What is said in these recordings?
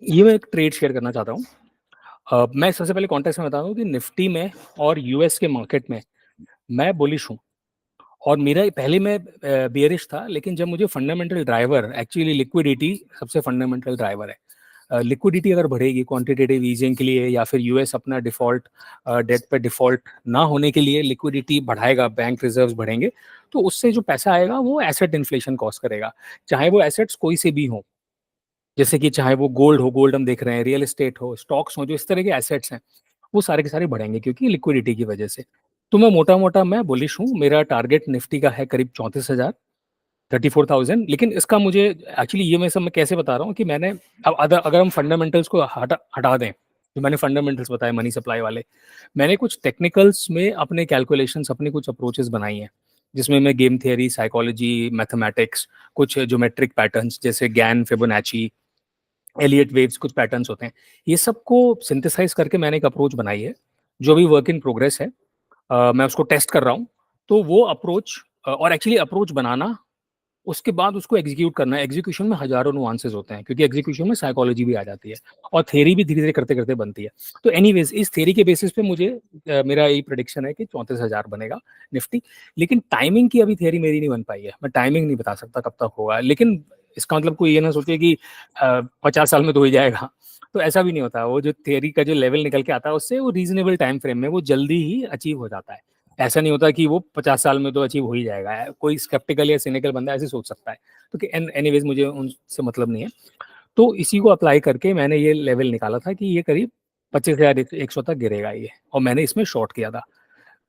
ये मैं एक ट्रेड शेयर करना चाहता हूँ। मैं सबसे पहले कॉन्टेक्स्ट में बता दूँ कि निफ्टी में और यूएस के मार्केट में मैं बुलिश हूँ। और मेरा पहले मैं बेयरिश था, लेकिन जब मुझे फंडामेंटल ड्राइवर, एक्चुअली लिक्विडिटी सबसे फंडामेंटल ड्राइवर है। लिक्विडिटी अगर बढ़ेगी क्वांटिटेटिव ईजिंग के लिए, या फिर यूएस अपना डिफॉल्ट डेट पे डिफॉल्ट ना होने के लिए लिक्विडिटी बढ़ाएगा, बैंक रिजर्व्स बढ़ेंगे, तो उससे जो पैसा आएगा वो एसेट इन्फ्लेशन कॉज करेगा। चाहे वो एसेट्स कोई से भी हो, जैसे कि चाहे वो गोल्ड हो, गोल्ड हम देख रहे हैं, रियल एस्टेट हो, स्टॉक्स हो, जो इस तरह के एसेट्स हैं वो सारे के सारे बढ़ेंगे क्योंकि लिक्विडिटी की वजह से। तो मैं मोटा मोटा मैं बुलिश हूँ। मेरा टारगेट निफ्टी का है करीब 34,000, 34,000। लेकिन इसका मुझे एक्चुअली ये मैं कैसे बता रहा हूँ कि मैंने अब अगर हम फंडामेंटल्स को हटा दें, जो मैंने फंडामेंटल्स बताए मनी सप्लाई वाले, मैंने कुछ टेक्निकल्स में अपने कैलकुलेशंस, अपनी कुछ अप्रोचेस बनाई हैं, जिसमें मैं गेम थियरी, साइकोलॉजी, मैथमेटिक्स, कुछ ज्योमेट्रिक पैटर्न्स जैसे गैन, फिबोनाची, एलियट वेव्स, कुछ पैटर्न्स होते हैं, ये सबको सिंथेसाइज करके मैंने एक अप्रोच बनाई है, जो भी वर्क इन प्रोग्रेस है। मैं उसको टेस्ट कर रहा हूँ। तो वो अप्रोच, और एक्चुअली अप्रोच बनाना, उसके बाद उसको एग्जीक्यूट करना है। एग्जीक्यूशन में हजारों नुआंसेस होते हैं, क्योंकि एग्जीक्यूशन में साइकोलॉजी भी आ जाती है और थ्योरी भी धीरे धीरे करते करते बनती है। तो एनीवेज, इस थ्योरी के बेसिस पे मुझे मेरा यही प्रेडिक्शन है कि 34,000 बनेगा निफ्टी। लेकिन टाइमिंग की अभी थ्योरी मेरी नहीं बन पाई है, मैं टाइमिंग नहीं बता सकता कब तक होगा। लेकिन इसका मतलब कोई ये ना सोचे कि 50 साल में तो हो ही जाएगा, तो ऐसा भी नहीं होता। वो जो थ्योरी का जो लेवल निकल के आता है, उससे वो रीजनेबल टाइम फ्रेम में वो जल्दी ही अचीव हो जाता है। ऐसा नहीं होता कि वो 50 साल में तो अचीव हो ही जाएगा। कोई स्केप्टिकल या सिनिकल बंदा ऐसे सोच सकता है। तो एनीवेज, मुझे उनसे मतलब नहीं है। तो इसी को अप्लाई करके मैंने ये लेवल निकाला था कि ये करीब 25,100 तक गिरेगा ये, और मैंने इसमें शॉर्ट किया था।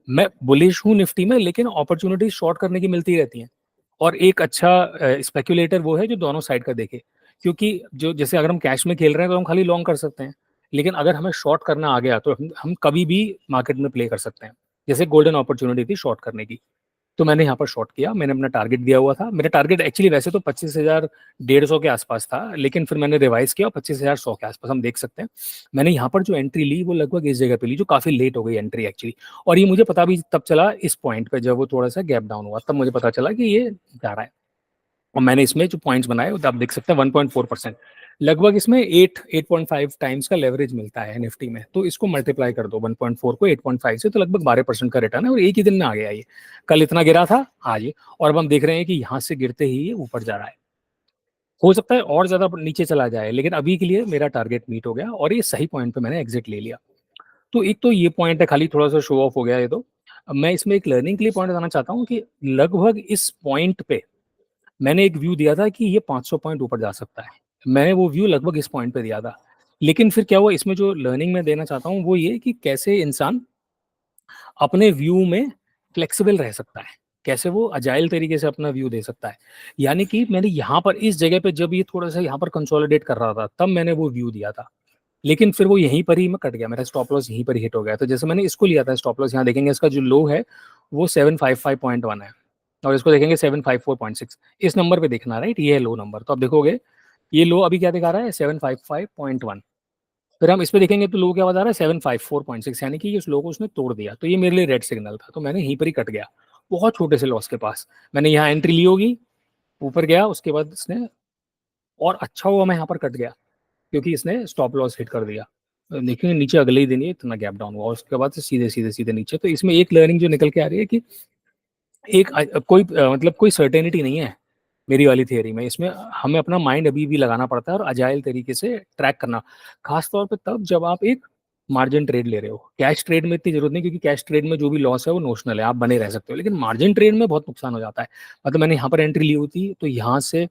मैं बुलिश हूँ निफ्टी में, लेकिन अपॉर्चुनिटी शॉर्ट करने की मिलती रहती हैं। और एक अच्छा स्पेक्यूलेटर वो है जो दोनों साइड का देखे, क्योंकि जो जैसे अगर हम कैश में खेल रहे हैं तो हम खाली लॉन्ग कर सकते हैं, लेकिन अगर हमें शॉर्ट करना आ गया तो हम कभी भी मार्केट में प्ले कर सकते हैं। जैसे गोल्डन अपॉर्चुनिटी थी शॉर्ट करने की, तो मैंने यहाँ पर शॉर्ट किया। मैंने अपना टारगेट दिया हुआ था। मेरा टारगेट एक्चुअली वैसे तो 25,150 के आसपास था, लेकिन फिर मैंने रिवाइज किया, 25,100 के आसपास हम देख सकते हैं। मैंने यहाँ पर जो एंट्री ली वो लगभग इस जगह पे ली, जो काफी लेट हो गई एंट्री एक्चुअली। और ये मुझे पता भी तब चला इस पॉइंट पे, जब वो थोड़ा सा गैप डाउन हुआ, तब मुझे पता चला कि ये जा रहा है। और मैंने इसमें जो पॉइंट्स बनाए वो आप देख सकते हैं, 1.4%, लगभग इसमें 8.5 टाइम्स का लेवरेज मिलता है निफ्टी में। तो इसको मल्टीप्लाई कर दो 1.4 को 8.5 से, तो लगभग 12% का रिटर्न है। और एक ही दिन में आ गया ये। कल इतना गिरा था, आज ये, और अब हम देख रहे हैं कि यहाँ से गिरते ही ये ऊपर जा रहा है। हो सकता है और ज्यादा नीचे चला जाए, लेकिन अभी के लिए मेरा टारगेट मीट हो गया और ये सही पॉइंट पे मैंने एग्जिट ले लिया। तो एक तो ये पॉइंट है, खाली थोड़ा सा शो ऑफ हो गया ये तो। अब मैं इसमें एक लर्निंग के लिए पॉइंट बताना चाहता हूँ कि लगभग इस पॉइंट पे मैंने एक व्यू दिया था कि ये 500 पॉइंट ऊपर जा सकता है। मैंने वो व्यू लगभग इस पॉइंट पे दिया था। लेकिन फिर क्या हुआ, इसमें जो लर्निंग मैं देना चाहता हूँ वो ये कि कैसे इंसान अपने व्यू में फ्लेक्सिबल रह सकता है, कैसे वो अजाइल तरीके से अपना व्यू दे सकता है। यानी कि मैंने यहाँ पर इस जगह पे जब ये थोड़ा सा यहाँ पर कंसोलिडेट कर रहा था, तब मैंने वो व्यू दिया था। लेकिन फिर वो यहीं पर ही मैं कट गया, मेरा स्टॉप लॉस यहीं पर हिट हो गया। तो जैसे मैंने इसको लिया था स्टॉप लॉस, यहाँ देखेंगे इसका जो लो है वो 755.1 है, और इसको देखेंगे 754.6। इस नंबर पे देखना, राइट, ये है लो नंबर। तो आप देखोगे ये लो अभी क्या दिखा रहा है, 755.1। फिर हम इस पे देखेंगे तो लो क्या बता रहा है, 754.6, यानी कि उस लो को उसने तोड़ दिया। तो ये मेरे लिए रेड सिग्नल था, तो मैंने यहीं पर ही कट गया, बहुत छोटे से लॉस के पास। मैंने यहाँ एंट्री ली होगी, ऊपर गया, उसके बाद इसने, और अच्छा हुआ मैं यहाँ पर कट गया, क्योंकि इसने स्टॉप लॉस हिट कर दिया। देखेंगे नीचे अगले ही दिन ये इतना गैप डाउन हुआ, और उसके बाद से सीधे सीधे सीधे नीचे। तो इसमें एक लर्निंग जो निकल के आ रही है कि मतलब कोई सर्टेनिटी नहीं है मेरी वाली थियरी में। इसमें हमें अपना माइंड अभी भी लगाना पड़ता है और अजाइल तरीके से ट्रैक करना, खास तौर पे तब जब आप एक मार्जिन ट्रेड ले रहे हो। कैश ट्रेड में इतनी जरूरत नहीं, क्योंकि कैश ट्रेड में जो भी लॉस है वो नोशनल है, आप बने रह सकते हो। लेकिन मार्जिन ट्रेड में बहुत नुकसान हो जाता है। मतलब मैंने यहाँ पर एंट्री ली होती तो यहाँ से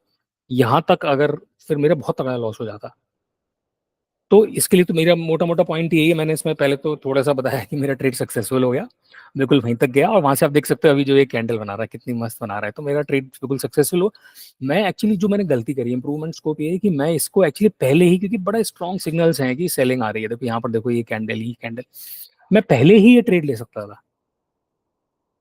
यहाँ तक अगर, फिर मेरा बहुत तगड़ा लॉस हो जाता। तो इसके लिए तो मेरा मोटा मोटा पॉइंट यही है, मैंने इसमें पहले तो थोड़ा सा बताया कि मेरा ट्रेड सक्सेसफुल हो गया, बिल्कुल वहीं तक गया। और वहां से आप देख सकते हो अभी जो ये कैंडल बना रहा है कितनी मस्त बना रहा है, तो मेरा ट्रेड बिल्कुल सक्सेसफुल हो। मैं एक्चुअली जो मैंने गलती करी, इंप्रूवमेंट स्कोप ये है कि मैं इसको एक्चुअली पहले ही, क्योंकि बड़ा स्ट्रॉन्ग सिग्नल्स हैं कि सेलिंग आ रही है, देखो यहाँ पर देखो ये कैंडल, मैं पहले ही ये ट्रेड ले सकता था।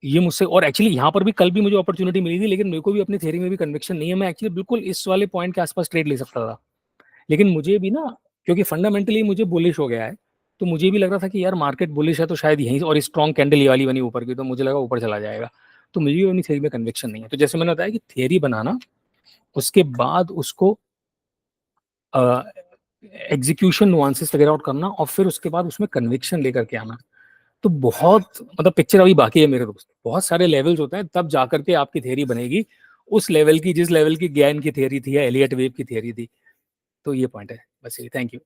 ये मुझसे, और एक्चुअली यहाँ पर भी कल भी मुझे अपॉर्चुनिटी मिली थी, लेकिन मेरे को भी अपनी थ्योरी में भी कन्विक्शन नहीं है, मैं एक्चुअली बिल्कुल इस वाले पॉइंट के आसपास ट्रेड ले सकता था। लेकिन मुझे भी ना, क्योंकि फंडामेंटली मुझे बुलिश हो गया है, तो मुझे भी लग रहा था कि यार मार्केट बुलिश है तो शायद यहीं, और स्ट्रॉन्ग कैंडल ये वाली बनी ऊपर की, तो मुझे लगा ऊपर चला जाएगा। तो मुझे भी अपनी थ्योरी में कन्विक्शन नहीं है। तो जैसे मैंने बताया कि थ्योरी बनाना, उसके बाद उसको एग्जीक्यूशन नुआंसेस फिगर आउट करना और फिर उसके बाद उसमें कन्विक्शन लेकर के आना। तो बहुत मतलब पिक्चर अभी बाकी है मेरे दोस्त, बहुत सारे लेवल्स होते हैं तब जाकर के आपकी थ्योरी बनेगी उस लेवल की जिस लेवल की ज्ञान की थ्योरी थी या एलियट वेव की थ्योरी थी। तो ये पॉइंट है बस, ये थैंक यू।